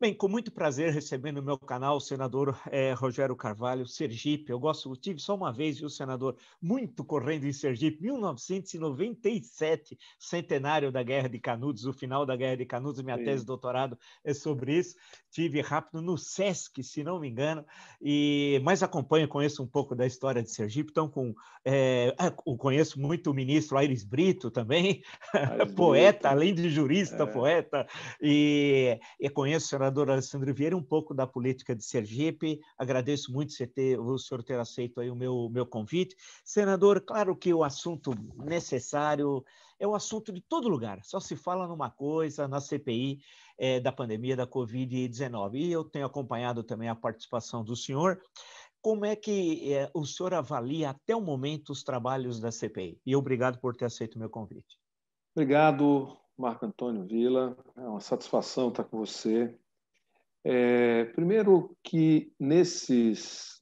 Bem, com muito prazer recebendo no meu canal o senador Rogério Carvalho, Sergipe. Tive só uma vez, viu, senador, muito correndo em Sergipe, 1997, centenário da Guerra de Canudos, o final da Guerra de Canudos, minha tese de doutorado é sobre isso. Tive rápido no SESC, se não me engano, mas acompanho, conheço um pouco da história de Sergipe, então conheço muito o ministro Aires Brito também, poeta, além de jurista, poeta, e conheço o senador Alessandro Vieira um pouco da política de Sergipe. Agradeço muito o senhor ter aceito aí o meu convite. Senador, claro que o assunto necessário é o assunto de todo lugar. Só se fala numa coisa, na CPI da pandemia da Covid-19. E eu tenho acompanhado também a participação do senhor. Como é que o senhor avalia até o momento os trabalhos da CPI? E obrigado por ter aceito o meu convite. Obrigado, Marco Antônio Villa. É uma satisfação estar com você. Primeiro que nessas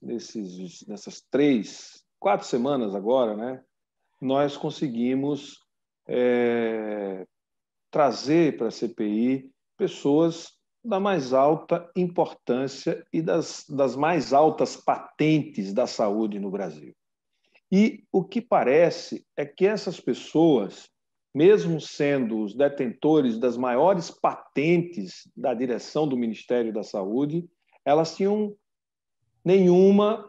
4 semanas agora, né, nós conseguimos trazer para a CPI pessoas da mais alta importância e das mais altas patentes da saúde no Brasil. E o que parece é que essas pessoas, mesmo sendo os detentores das maiores patentes da direção do Ministério da Saúde, elas tinham nenhuma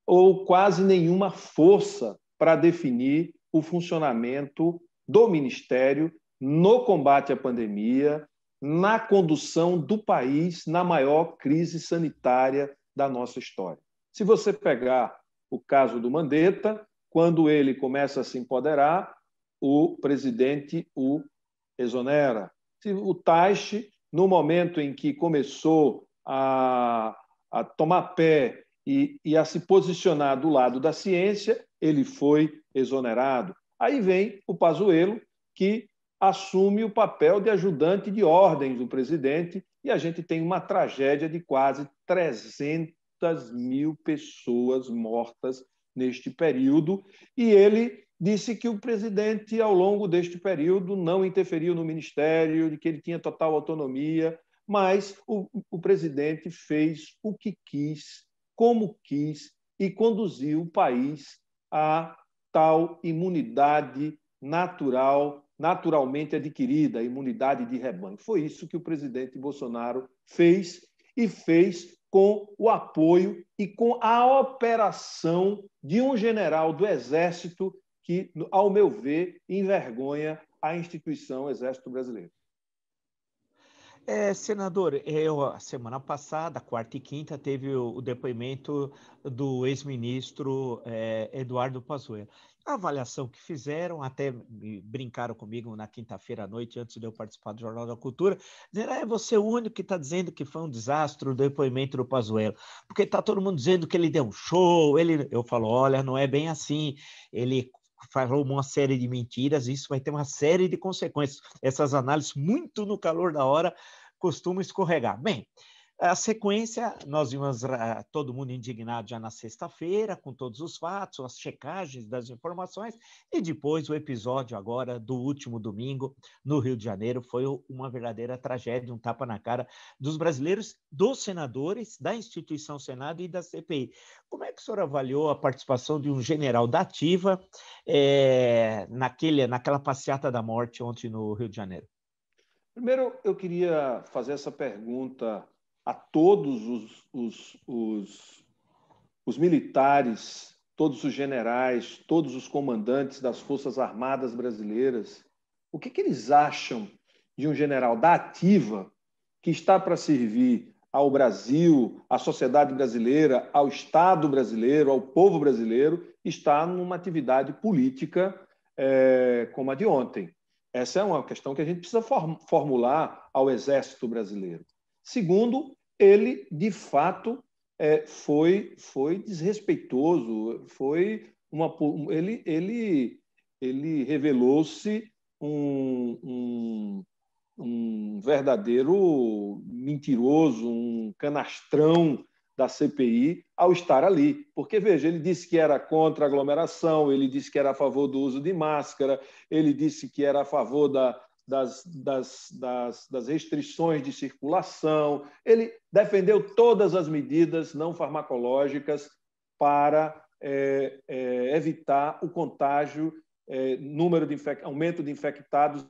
ou quase nenhuma força para definir o funcionamento do Ministério no combate à pandemia, na condução do país na maior crise sanitária da nossa história. Se você pegar o caso do Mandetta, quando ele começa a se empoderar, o presidente o exonera. O Taixe, no momento em que começou a tomar pé e a se posicionar do lado da ciência, ele foi exonerado. Aí vem o Pazuello, que assume o papel de ajudante de ordens do presidente, e a gente tem uma tragédia de quase 300.000 pessoas mortas neste período, e ele disse que o presidente, ao longo deste período, não interferiu no ministério, de que ele tinha total autonomia, mas o presidente fez o que quis, como quis, e conduziu o país a tal imunidade naturalmente adquirida, a imunidade de rebanho. Foi isso que o presidente Bolsonaro fez, e fez com o apoio e com a operação de um general do Exército que, ao meu ver, envergonha a instituição Exército Brasileiro. Senador, a semana passada, quarta e quinta, teve o depoimento do ex-ministro Eduardo Pazuello. A avaliação que fizeram, até brincaram comigo na quinta-feira à noite, antes de eu participar do Jornal da Cultura, dizendo, você é o único que está dizendo que foi um desastre o depoimento do Pazuello, porque está todo mundo dizendo que ele deu um show. Eu falo, olha, não é bem assim, ele falou uma série de mentiras, e isso vai ter uma série de consequências. Essas análises, muito no calor da hora, costumam escorregar. Bem, a sequência, nós vimos todo mundo indignado já na sexta-feira, com todos os fatos, as checagens das informações, e depois o episódio agora do último domingo, no Rio de Janeiro, foi uma verdadeira tragédia, um tapa na cara dos brasileiros, dos senadores, da instituição Senado e da CPI. Como é que o senhor avaliou a participação de um general da ativa naquela passeata da morte ontem no Rio de Janeiro? Primeiro, eu queria fazer essa pergunta a todos os militares, todos os generais, todos os comandantes das Forças Armadas brasileiras. O que eles acham de um general da ativa que está para servir ao Brasil, à sociedade brasileira, ao Estado brasileiro, ao povo brasileiro, está numa atividade política como a de ontem? Essa é uma questão que a gente precisa formular ao Exército Brasileiro. Segundo, ele, de fato, foi desrespeitoso, ele revelou-se um verdadeiro mentiroso, um canastrão da CPI ao estar ali. Porque, veja, ele disse que era contra a aglomeração, ele disse que era a favor do uso de máscara, ele disse que era a favor das restrições de circulação, ele defendeu todas as medidas não farmacológicas para evitar o contágio, aumento de infectados.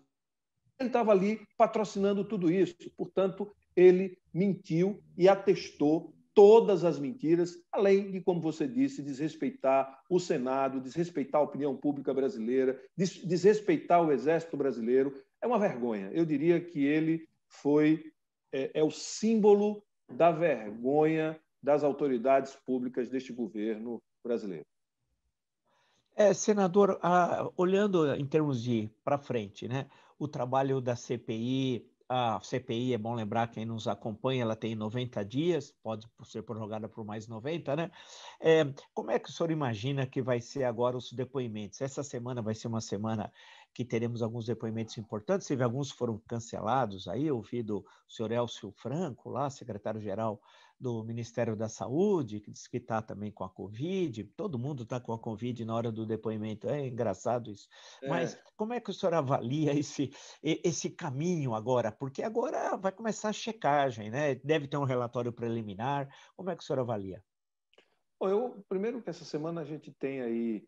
Ele estava ali patrocinando tudo isso, portanto, ele mentiu e atestou todas as mentiras, além de, como você disse, desrespeitar o Senado, desrespeitar a opinião pública brasileira, desrespeitar o Exército brasileiro. É uma vergonha. Eu diria que ele é o símbolo da vergonha das autoridades públicas deste governo brasileiro. Senador, olhando em termos de para frente, né? O trabalho da CPI, a CPI, é bom lembrar, quem nos acompanha, ela tem 90 dias, pode ser prorrogada por mais 90, né? Como é que o senhor imagina que vai ser agora os depoimentos? Essa semana vai ser uma semana que teremos alguns depoimentos importantes, alguns foram cancelados aí, eu ouvi do senhor Elcio Franco, lá, secretário-geral do Ministério da Saúde, que diz que está também com a Covid, todo mundo está com a Covid na hora do depoimento, é engraçado isso. Mas como é que o senhor avalia esse caminho agora? Porque agora vai começar a checagem, né? Deve ter um relatório preliminar, como é que o senhor avalia? Bom, primeiro que essa semana a gente tem aí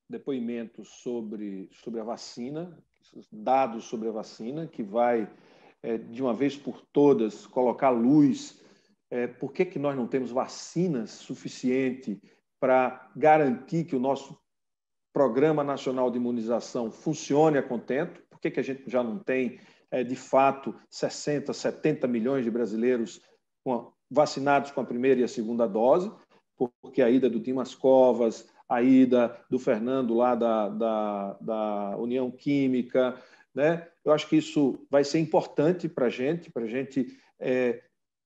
depoimentos sobre a vacina, dados sobre a vacina, que vai, de uma vez por todas, colocar luz por que nós não temos vacinas suficiente para garantir que o nosso Programa Nacional de Imunização funcione a contento, por que a gente já não tem, de fato, 60, 70 milhões de brasileiros vacinados com a primeira e a segunda dose, porque a ida do Dimas Covas, a ida do Fernando lá da União Química, né? Eu acho que isso vai ser importante para a gente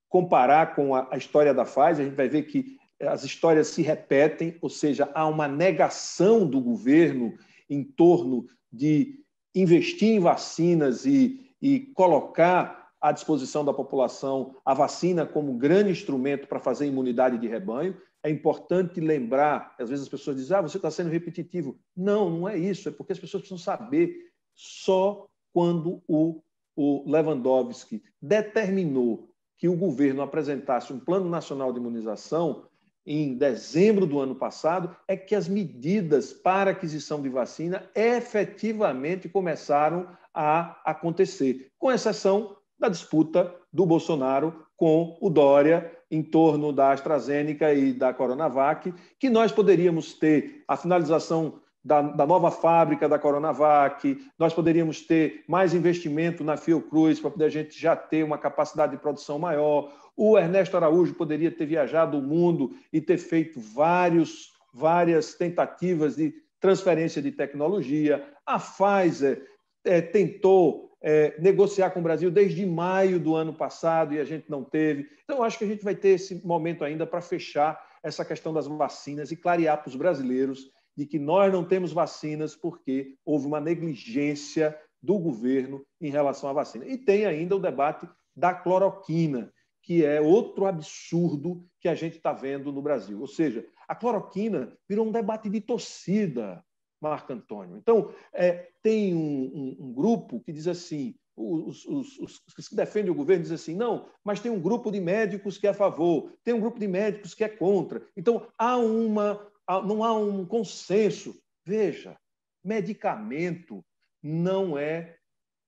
comparar com a história da Pfizer. A gente vai ver que as histórias se repetem, ou seja, há uma negação do governo em torno de investir em vacinas e colocar à disposição da população a vacina como um grande instrumento para fazer imunidade de rebanho. É importante lembrar, às vezes as pessoas dizem, você está sendo repetitivo. Não, não é isso, é porque as pessoas precisam saber só quando o Lewandowski determinou que o governo apresentasse um plano nacional de imunização em dezembro do ano passado, é que as medidas para aquisição de vacina efetivamente começaram a acontecer, com exceção da disputa do Bolsonaro com o Dória em torno da AstraZeneca e da Coronavac, que nós poderíamos ter a finalização da nova fábrica da Coronavac, nós poderíamos ter mais investimento na Fiocruz para poder a gente já ter uma capacidade de produção maior. O Ernesto Araújo poderia ter viajado o mundo e ter feito várias tentativas de transferência de tecnologia. A Pfizer tentou negociar com o Brasil desde maio do ano passado e a gente não teve. Então, acho que a gente vai ter esse momento ainda para fechar essa questão das vacinas e clarear para os brasileiros de que nós não temos vacinas porque houve uma negligência do governo em relação à vacina. E tem ainda o debate da cloroquina, que é outro absurdo que a gente está vendo no Brasil. Ou seja, a cloroquina virou um debate de torcida, Marco Antônio. Então, tem um grupo que diz assim, os que defendem o governo dizem assim, não, mas tem um grupo de médicos que é a favor, tem um grupo de médicos que é contra. Então, não há um consenso. Veja, medicamento não é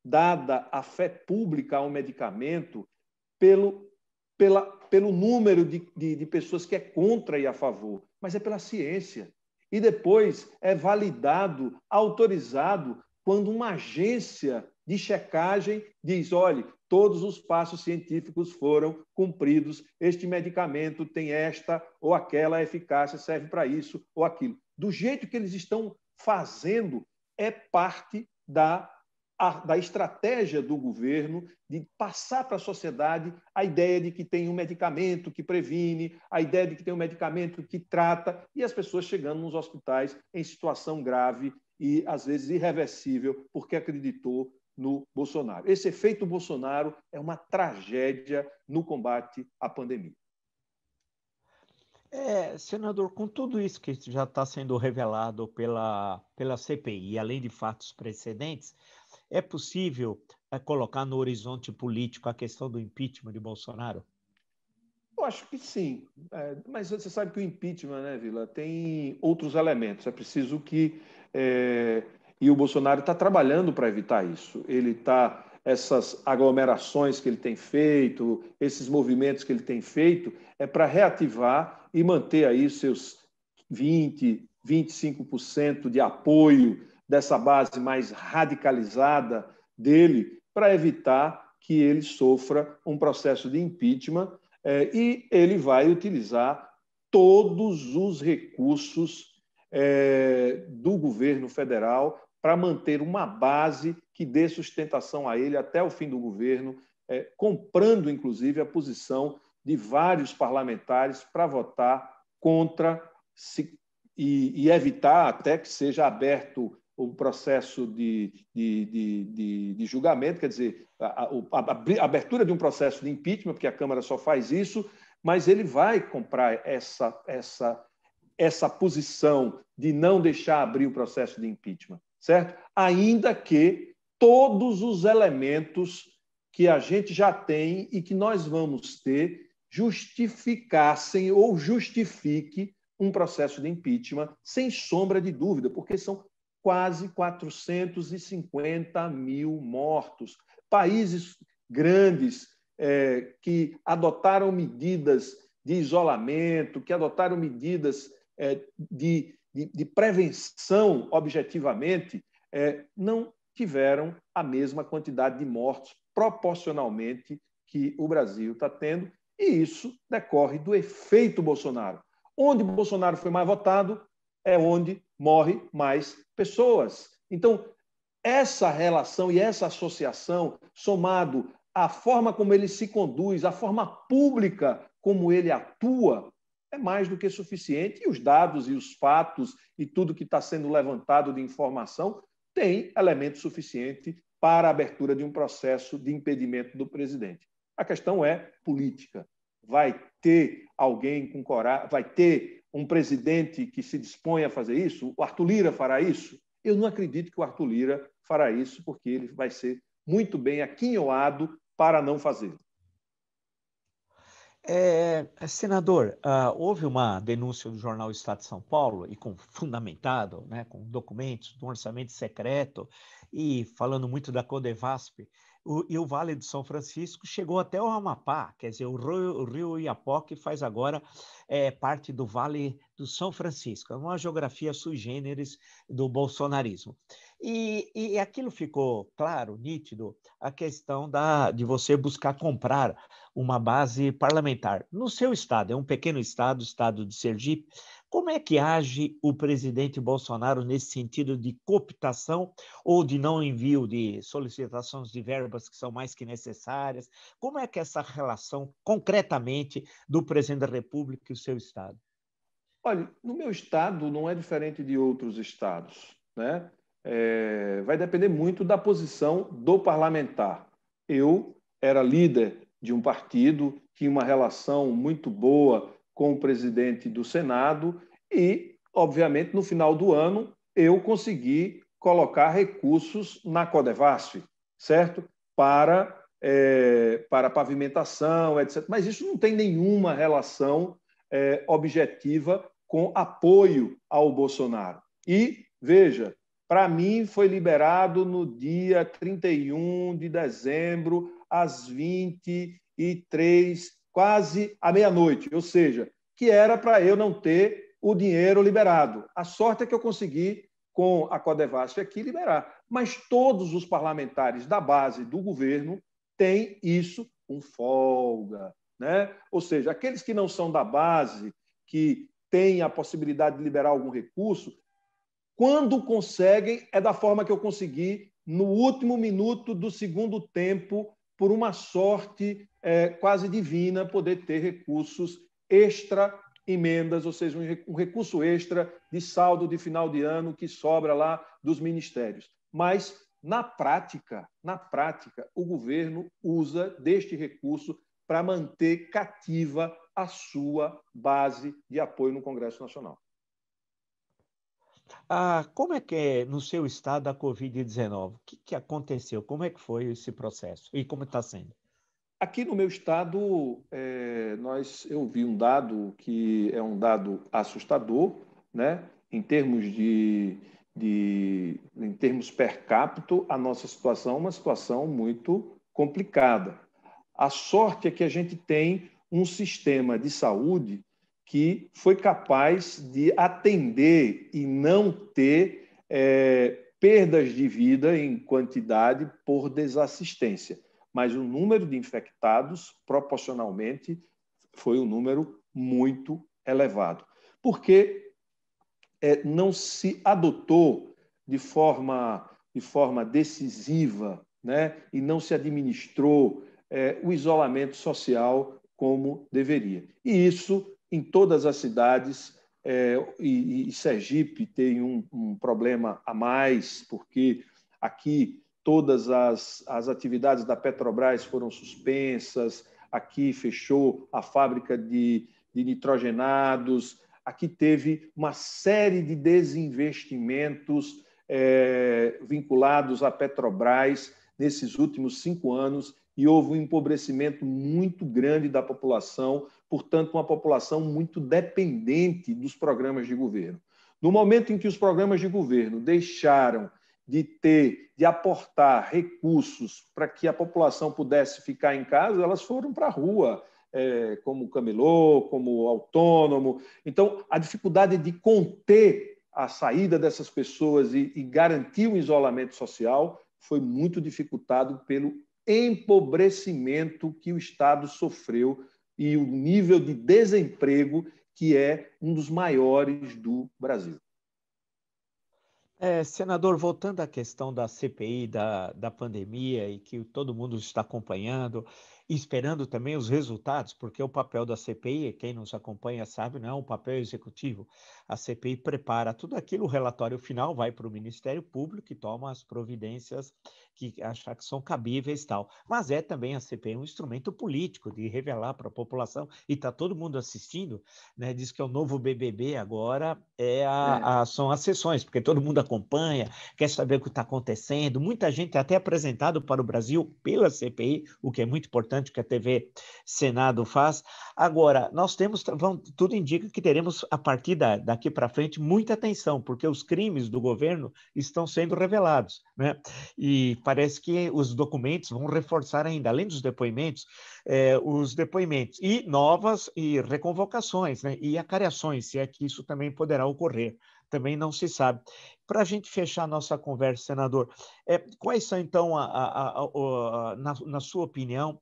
dada a fé pública ao medicamento pelo número de pessoas que é contra e a favor, mas é pela ciência. E depois é validado, autorizado, quando uma agência de checagem diz, olha, todos os passos científicos foram cumpridos, este medicamento tem esta ou aquela eficácia, serve para isso ou aquilo. Do jeito que eles estão fazendo, é parte da estratégia do governo de passar para a sociedade a ideia de que tem um medicamento que previne, a ideia de que tem um medicamento que trata, e as pessoas chegando nos hospitais em situação grave e, às vezes, irreversível, porque acreditou no Bolsonaro. Esse efeito Bolsonaro é uma tragédia no combate à pandemia. Senador, com tudo isso que já está sendo revelado pela CPI, além de fatos precedentes, é possível colocar no horizonte político a questão do impeachment de Bolsonaro? Eu acho que sim, mas você sabe que o impeachment, né, Vila, tem outros elementos. É preciso que. E o Bolsonaro está trabalhando para evitar isso. Ele está. Essas aglomerações que ele tem feito, esses movimentos que ele tem feito, é para reativar e manter aí seus 20, 25% de apoio dessa base mais radicalizada dele, para evitar que ele sofra um processo de impeachment e ele vai utilizar todos os recursos do governo federal para manter uma base que dê sustentação a ele até o fim do governo, comprando, inclusive, a posição de vários parlamentares para votar contra e evitar até que seja aberto o processo de julgamento, quer dizer, a abertura de um processo de impeachment, porque a Câmara só faz isso, mas ele vai comprar essa posição de não deixar abrir o processo de impeachment, certo? Ainda que todos os elementos que a gente já tem e que nós vamos ter justificassem ou justifique um processo de impeachment, sem sombra de dúvida, porque são quase 450 mil mortos. Países grandes que adotaram medidas de isolamento, que adotaram medidas de prevenção, objetivamente, não tiveram a mesma quantidade de mortos proporcionalmente que o Brasil está tendo, e isso decorre do efeito Bolsonaro. Onde Bolsonaro foi mais votado é onde morre mais pessoas. Então, essa relação e essa associação, somado à forma como ele se conduz, à forma pública como ele atua, é mais do que suficiente. E os dados e os fatos e tudo que está sendo levantado de informação tem elemento suficiente para a abertura de um processo de impedimento do presidente. A questão é política. Vai ter alguém com coragem, vai ter um presidente que se dispõe a fazer isso? O Arthur Lira fará isso? Eu não acredito que o Arthur Lira fará isso, porque ele vai ser muito bem aquinhoado para não fazê-lo. Senador, houve uma denúncia do jornal Estado de São Paulo, e fundamentado, né, com documentos do orçamento secreto, e falando muito da Codevasp, e o Vale do São Francisco chegou até o Amapá, quer dizer, o rio Iapoque faz agora parte do Vale do São Francisco, é uma geografia sui generis do bolsonarismo. E aquilo ficou claro, nítido, a questão de você buscar comprar uma base parlamentar. No seu estado, é um pequeno estado, o estado de Sergipe, como é que age o presidente Bolsonaro nesse sentido de cooptação ou de não envio de solicitações de verbas que são mais que necessárias? Como é que é essa relação, concretamente, do presidente da República e o seu estado? Olha, no meu estado não é diferente de outros estados, né? Vai depender muito da posição do parlamentar. Eu era líder de um partido, tinha uma relação muito boa com o presidente do Senado e, obviamente, no final do ano, eu consegui colocar recursos na Codevasf, certo? Para pavimentação, etc. Mas isso não tem nenhuma relação objetiva com apoio ao Bolsonaro. E, veja, para mim foi liberado no dia 31 de dezembro, às 23, quase à meia-noite, ou seja, que era para eu não ter o dinheiro liberado. A sorte é que eu consegui, com a Codevasf aqui, liberar. Mas todos os parlamentares da base do governo têm isso com folga, né? Ou seja, aqueles que não são da base, que têm a possibilidade de liberar algum recurso, quando conseguem, é da forma que eu consegui no último minuto do segundo tempo, por uma sorte quase divina, poder ter recursos extra emendas, ou seja, um recurso extra de saldo de final de ano que sobra lá dos ministérios. Mas, na prática, o governo usa deste recurso para manter cativa a sua base de apoio no Congresso Nacional. Como é que é no seu estado a Covid-19? O que aconteceu? Como é que foi esse processo? E como está sendo? Aqui no meu estado, eu vi um dado que é um dado assustador, né? Em termos per capita, a nossa situação é uma situação muito complicada. A sorte é que a gente tem um sistema de saúde que foi capaz de atender e não ter perdas de vida em quantidade por desassistência. Mas o número de infectados, proporcionalmente, foi um número muito elevado. Porque não se adotou de forma decisiva, né? E não se administrou o isolamento social como deveria. E isso, em todas as cidades, e Sergipe tem um problema a mais, porque aqui todas as atividades da Petrobras foram suspensas, aqui fechou a fábrica de nitrogenados, aqui teve uma série de desinvestimentos vinculados à Petrobras nesses últimos 5 anos e houve um empobrecimento muito grande da população, portanto, uma população muito dependente dos programas de governo. No momento em que os programas de governo deixaram de aportar recursos para que a população pudesse ficar em casa, elas foram para a rua, como camelô, como autônomo. Então, a dificuldade de conter a saída dessas pessoas e garantir o isolamento social foi muito dificultado pelo empobrecimento que o Estado sofreu e o nível de desemprego que é um dos maiores do Brasil. Senador, voltando à questão da CPI, da pandemia, e que todo mundo está acompanhando, e esperando também os resultados, porque o papel da CPI, quem nos acompanha sabe, não é um papel executivo. A CPI prepara tudo aquilo, o relatório final vai para o Ministério Público, que toma as providências que achar que são cabíveis e tal. Mas é também a CPI um instrumento político de revelar para a população, e está todo mundo assistindo, né? Diz que é o novo BBB agora, são as sessões, porque todo mundo acompanha, quer saber o que está acontecendo. Muita gente é até apresentado para o Brasil pela CPI, o que é muito importante que a TV Senado faz. Agora, tudo indica que teremos, a partir daqui para frente, muita atenção, porque os crimes do governo estão sendo revelados, né? E parece que os documentos vão reforçar ainda, além dos depoimentos, os depoimentos e novas e reconvocações, né? E acariações, se é que isso também poderá ocorrer. Também não se sabe. Para a gente fechar a nossa conversa, senador, quais são, então, na sua opinião,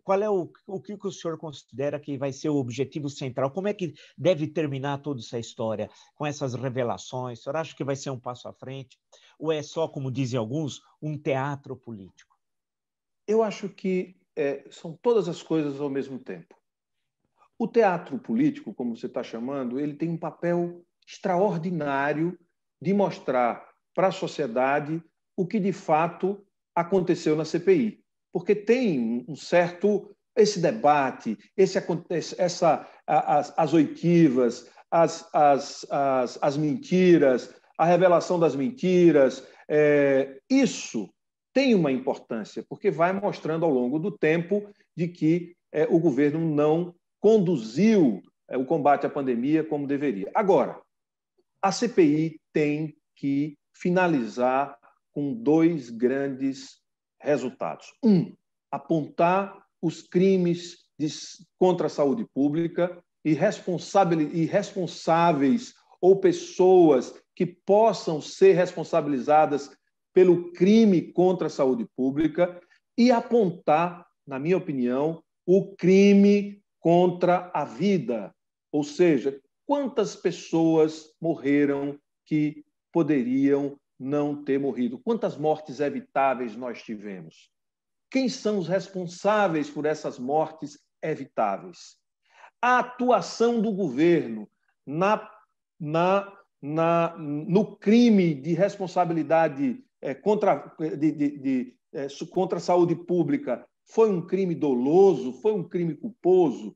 qual é o que o senhor considera que vai ser o objetivo central? Como é que deve terminar toda essa história com essas revelações? O senhor acha que vai ser um passo à frente? Ou é só, como dizem alguns, um teatro político? Eu acho que são todas as coisas ao mesmo tempo. O teatro político, como você está chamando, ele tem um papel extraordinário de mostrar para a sociedade o que de fato aconteceu na CPI. Porque tem um certo esse debate, as oitivas, as mentiras, a revelação das mentiras. Isso tem uma importância, porque vai mostrando ao longo do tempo de que o governo não conduziu o combate à pandemia como deveria. Agora, a CPI tem que finalizar com 2 grandes resultados. Apontar os crimes contra a saúde pública e responsáveis ou pessoas que possam ser responsabilizadas pelo crime contra a saúde pública e apontar, na minha opinião, o crime contra a vida, ou seja, quantas pessoas morreram que poderiam não ter morrido? Quantas mortes evitáveis nós tivemos? Quem são os responsáveis por essas mortes evitáveis? A atuação do governo no crime de responsabilidade contra a saúde pública Foi um crime doloso? Foi um crime culposo?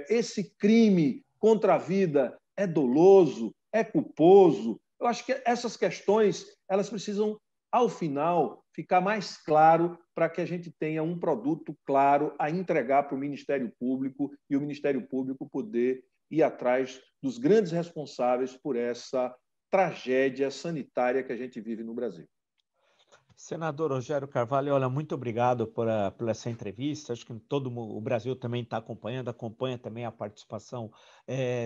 Esse crime contra a vida é doloso? É culposo? Eu acho que essas questões elas precisam, ao final, ficar mais claro para que a gente tenha um produto claro a entregar para o Ministério Público e o Ministério Público poder ir atrás dos grandes responsáveis por essa tragédia sanitária que a gente vive no Brasil. Senador Rogério Carvalho, olha, muito obrigado por essa entrevista. Acho que todo o Brasil também está acompanhando, acompanha também a participação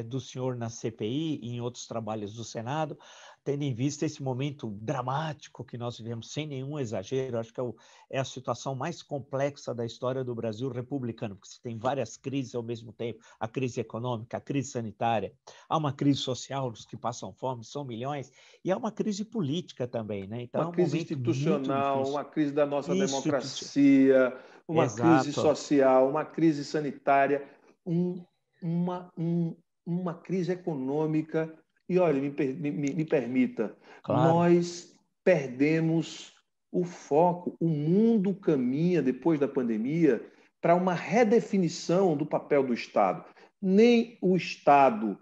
do senhor na CPI e em outros trabalhos do Senado, tendo em vista esse momento dramático que nós vivemos, sem nenhum exagero. Acho que é a situação mais complexa da história do Brasil republicano, porque você tem várias crises ao mesmo tempo, a crise econômica, a crise sanitária, há uma crise social, os que passam fome são milhões, e há uma crise política também, né? Então Uma é um crise momento muito institucional, difícil. uma crise da nossa Institucional. democracia, uma crise Exato. social, uma crise sanitária, um, uma, um, uma crise econômica. E, olha, me permita, Claro. nós perdemos o foco. O mundo caminha, depois da pandemia, para uma redefinição do papel do Estado. Nem o Estado,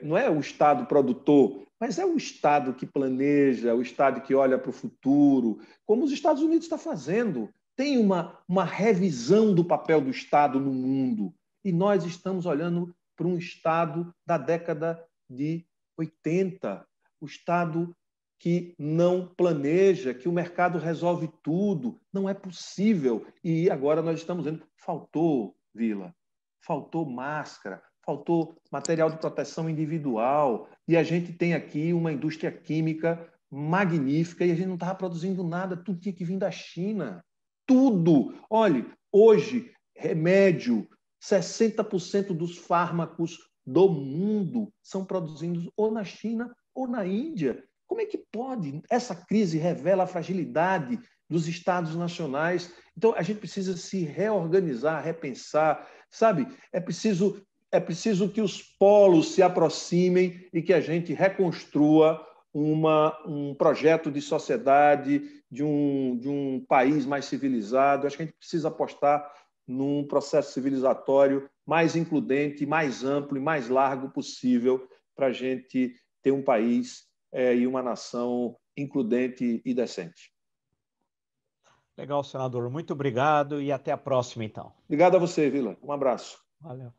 não é o Estado produtor, mas é o Estado que planeja, o Estado que olha para o futuro, como os Estados Unidos está fazendo. Tem uma revisão do papel do Estado no mundo. E nós estamos olhando para um Estado da década de 80, o Estado que não planeja, que o mercado resolve tudo. Não é possível. E agora nós estamos vendo, faltou, Vila, faltou máscara, faltou material de proteção individual, e a gente tem aqui uma indústria química magnífica e a gente não estava produzindo nada, tudo tinha que vir da China. Tudo! Olhe, hoje, remédio, 60% dos fármacos do mundo são produzidos ou na China ou na Índia. Como é que pode? Essa crise revela a fragilidade dos estados nacionais. Então, a gente precisa se reorganizar, repensar, sabe? É preciso que os polos se aproximem e que a gente reconstrua um projeto de sociedade, de um país mais civilizado. Acho que a gente precisa apostar num processo civilizatório mais includente, mais amplo e mais largo possível para a gente ter um país e uma nação includente e decente. Legal, senador. Muito obrigado e até a próxima, então. Obrigado a você, Vila. Um abraço. Valeu.